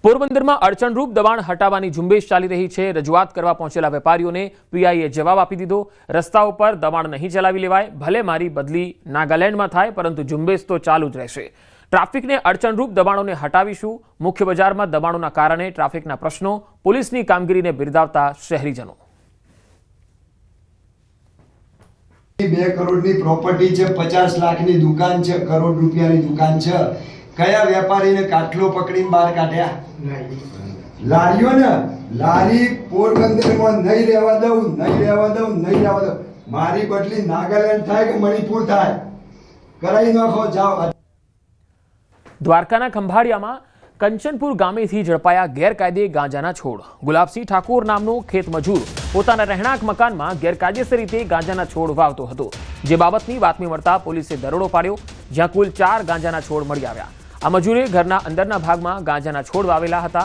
પોરબંદરમાં અડચણરૂપ દબાણ હટાવવાની ઝુંબેશ ચાલી રહી છે। રજૂઆત કરવા પહોંચેલા વેપારીઓને પીઆઈએ જવાબ આપી દીધો। રસ્તાઓ પર દબાણ નહીં ચલાવી લેવાય, ભલે મારી બદલી નાગાલેન્ડમાં થાય, પરંતુ ઝુંબેશ તો ચાલુ જ રહેશે। ટ્રાફિકને અડચણરૂપ દબાણોને હટાવીશું। મુખ્ય બજારમાં દબાણોના કારણે ટ્રાફિકના પ્રશ્નો, પોલીસની કામગીરીને બિરદાવતા શહેરીજનો। 2 કરોડની પ્રોપર્ટી છે, 50 લાખની દુકાન છે, કરોડ રૂપિયાની દુકાન છે। કયા વેપારીને કાટલો પકડીને બહાર કાઢ્યા? લારીઓ ને લારી પોરબંદરમાં નહીં રહેવા દઉં, નહીં રહેવા દઉં, નહીં રહેવા દઉં। મારી બદલી નાગાલેન્ડ થાય કે મણિપુર થાય, કરાઈ નાખો, જાઓ। દ્વારકાના ખંભાળિયામાં કંચનપુર ગામેથી ઝડપાયા ગેરકાયદે ગાંજાના છોડ। ગુલાબસિંહ ઠાકોર નામનો ખેતમજૂર પોતાના રહેણાંક મકાનમાં ગેરકાયદેસર રીતે ગાંજાના છોડ વાવતો હતો, જે બાબતની બાતમી મળતા પોલીસે દરોડો પાડ્યો, જ્યાં કુલ 4 ગાંજાના છોડ મળી આવ્યા। આ મજૂરે ઘરના અંદરના ભાગમાં ગાંજાના છોડ વાવેલા હતા।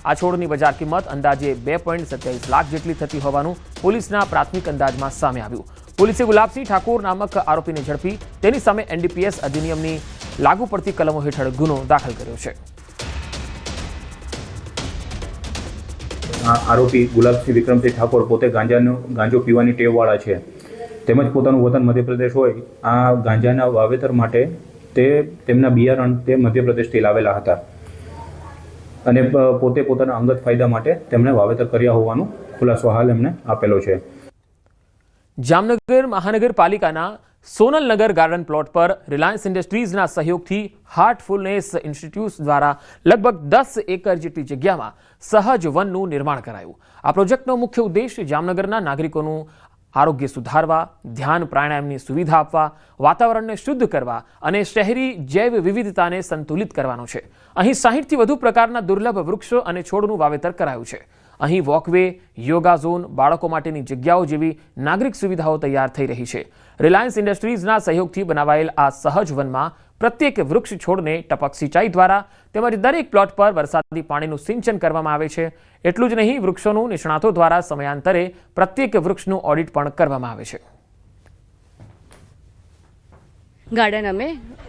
આ છોડની બજાર કિંમત અંદાજે 2.27 લાખ જેટલી થતી હોવાનું પોલીસના પ્રાથમિક અંદાજમાં સામે આવ્યું। પોલીસે ગુલાબસિંહ ઠાકોર નામક આરોપીને ઝડપી તેની સામે એનડીપીએસ અધિનિયમની લાગુ પડતી કલમો હેઠળ ગુનો દાખલ કર્યો છે। આરોપી ગુલાબસિંહ વિક્રમસિંહ ઠાકોર પોતે ગાંજો પીવાની ટેવવાળા છે, તેમજ પોતાનું વતન મધ્યપ્રદેશ હોય। આ ગાંજાના વાવેતર માટે તેમના બિયારણ તે મધ્યપ્રદેશથી લાવેલા હતા અને પોતે પોતાના અંગત ફાયદા માટે તેમણે વાવેતર કર્યા હોવાનો ખુલાસો હાલ એમને આપેલો છે। જામનગર મહાનગરપાલિકાના સોનલનગર ગાર્ડન પ્લોટ પર રિલાયન્સ ઇન્ડસ્ટ્રીઝના સહયોગથી હાર્ટફુલનેસ ઇન્સ્ટિટ્યૂટ દ્વારા લગભગ 10 એકર જેટલી જગ્યામાં સહજ વનનું નિર્માણ કરાયું। આ પ્રોજેક્ટનો મુખ્ય ઉદ્દેશ જામનગરના નાગરિકોનું આરોગ્ય સુધારવા, ધ્યાન પ્રાણાયામની સુવિધા આપવા, વાતાવરણને શુદ્ધ કરવા અને શહેરી જૈવ વિવિધતાને સંતુલિત કરવાનો છે। અહીં 60થી વધુ પ્રકારના દુર્લભ વૃક્ષો અને છોડનું વાવેતર કરાયું છે। અહીં વોકવે, યોગા ઝોન, બાળકો માટેની જગ્યાઓ જેવી નાગરિક સુવિધાઓ તૈયાર થઈ રહી છે। રિલાયન્સ ઇન્ડસ્ટ્રીઝના સહયોગથી બનાવાયેલ આ સહજ વનમાં પ્રત્યેક વૃક્ષ છોડને ટપક સિંચાઈ દ્વારા તેમજ દરેક પ્લોટ પર વરસાદી પાણીનું સિંચન કરવામાં આવે છે। એટલું જ નહીં, વૃક્ષોનું નિષ્ણાતો દ્વારા સમયાંતરે પ્રત્યેક વૃક્ષનું ઓડિટ પણ કરવામાં આવે છે। ગાર્ડન અમે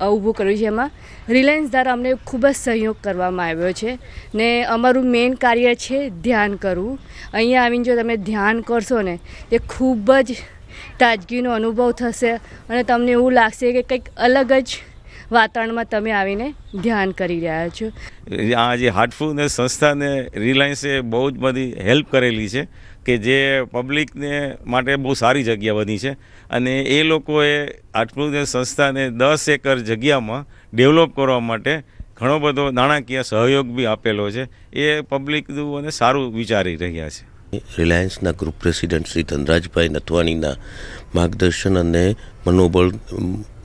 ઊભું કર્યું છે, એમાં રિલાયન્સ દ્વારા અમને ખૂબ જ સહયોગ કરવામાં આવ્યો છે ને અમારું મેઇન કાર્ય છે ધ્યાન કરવું। અહીંયા આવીને જો તમે ધ્યાન કરશો ને, એ ખૂબ જ તાજગીનો અનુભવ થશે અને તમને એવું લાગશે કે કંઈક અલગ જ વાતાવરણમાં તમે આવીને ધ્યાન કરી રહ્યા છો। આ જે હાર્ટફુલનેસ સંસ્થાને રિલાયન્સે બહુ જ બધી હેલ્પ કરેલી છે કે જે પબ્લિકને માટે બહુ સારી જગ્યા બની છે અને એ લોકોએ હાર્ટફુલનેસ સંસ્થાને 10 એકર જગ્યામાં ડેવલપ કરવા માટે ઘણો બધો નાણાકીય સહયોગ બી આપેલો છે। એ પબ્લિકનું અને સારું વિચારી રહ્યા છે। રિલાયન્સના ગ્રુપ પ્રેસિડેન્ટ શ્રી ધનરાજભાઈ નથવાણીના માર્ગદર્શન અને મનોબળ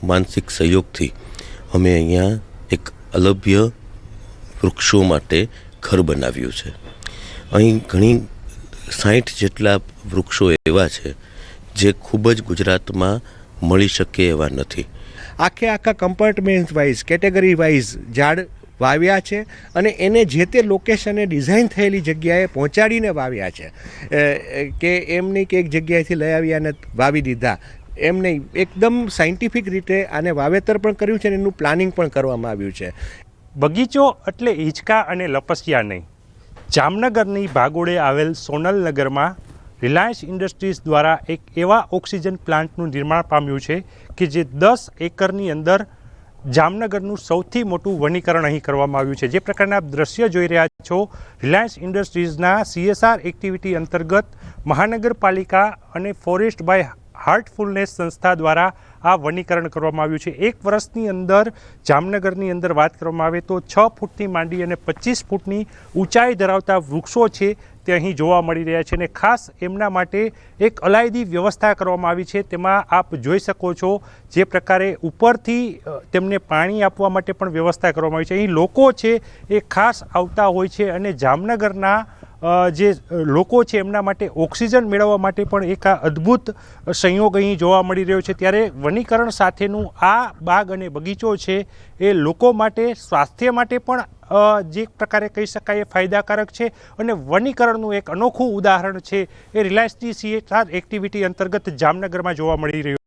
માનસિક સહયોગથી અમે અહીંયા એક અલભ્ય વૃક્ષો માટે ઘર બનાવ્યું છે। અહીં ઘણી 60 જેટલા વૃક્ષો એવા છે જે ખૂબ જ ગુજરાતમાં મળી શકે એવા નથી। આખા કમ્પાર્ટમેન્ટ વાઇઝ, કેટેગરી વાઇઝ ઝાડ વાવ્યા છે અને એને જે તે લોકેશને ડિઝાઇન થયેલી જગ્યાએ પહોંચાડીને વાવ્યા છે કે એમ નહીં કે એક જગ્યાએથી લઈ આવ્યા અને વાવી દીધા, એમ નહીં, એકદમ સાયન્ટિફિક રીતે આને વાવેતર પણ કર્યું છે અને એનું પ્લાનિંગ પણ કરવામાં આવ્યું છે। બગીચો એટલે હિંચકા અને લપસિયા નહીં। જામનગરની ભાગોળે આવેલ સોનલનગરમાં રિલાયન્સ ઇન્ડસ્ટ્રીઝ દ્વારા એક એવા ઓક્સિજન પ્લાન્ટનું નિર્માણ પામ્યું છે કે જે 10 એકરની અંદર જામનગરનું સૌથી મોટું વનીકરણ અહીં કરવામાં આવ્યું છે। જે પ્રકારના દ્રશ્ય જોઈ રહ્યા છો, રિલાયન્સ ઇન્ડસ્ટ્રીઝના CSR એક્ટિવિટી અંતર્ગત મહાનગરપાલિકા અને ફોરેસ્ટ બાય હાર્ટફુલનેસ સંસ્થા દ્વારા આ વનીકરણ કરવામાં આવ્યું છે। 1 વર્ષની અંદર જામનગરની અંદર વાત કરવામાં આવે તો 6 ફૂટથી માંડી અને 25 ફૂટની ઊંચાઈ ધરાવતા વૃક્ષો છે તે અહીં જોવા મળી રહ્યા છે અને ખાસ એમના માટે એક અલાયદી વ્યવસ્થા કરવામાં આવી છે। તેમાં આપ જોઈ શકો છો જે પ્રકારે ઉપરથી તેમને પાણી આપવા માટે પણ વ્યવસ્થા કરવામાં આવી છે। અહીં લોકો છે એ ખાસ આવતા હોય છે અને જામનગરના જે લોકો છે એમના માટે ઓક્સિજન મેળવવા માટે પણ એક આ અદ્ભુત સંયોગ અહીં જોવા મળી રહ્યો છે। ત્યારે વનીકરણ સાથેનું આ બાગ અને બગીચો છે એ લોકો માટે, સ્વાસ્થ્ય માટે પણ જે પ્રકારે કહી શકાય એ ફાયદાકારક છે અને વનીકરણનું એક અનોખું ઉદાહરણ છે એ રિલાયન્સની CSR એક્ટિવિટી અંતર્ગત જામનગરમાં જોવા મળી રહ્યું છે।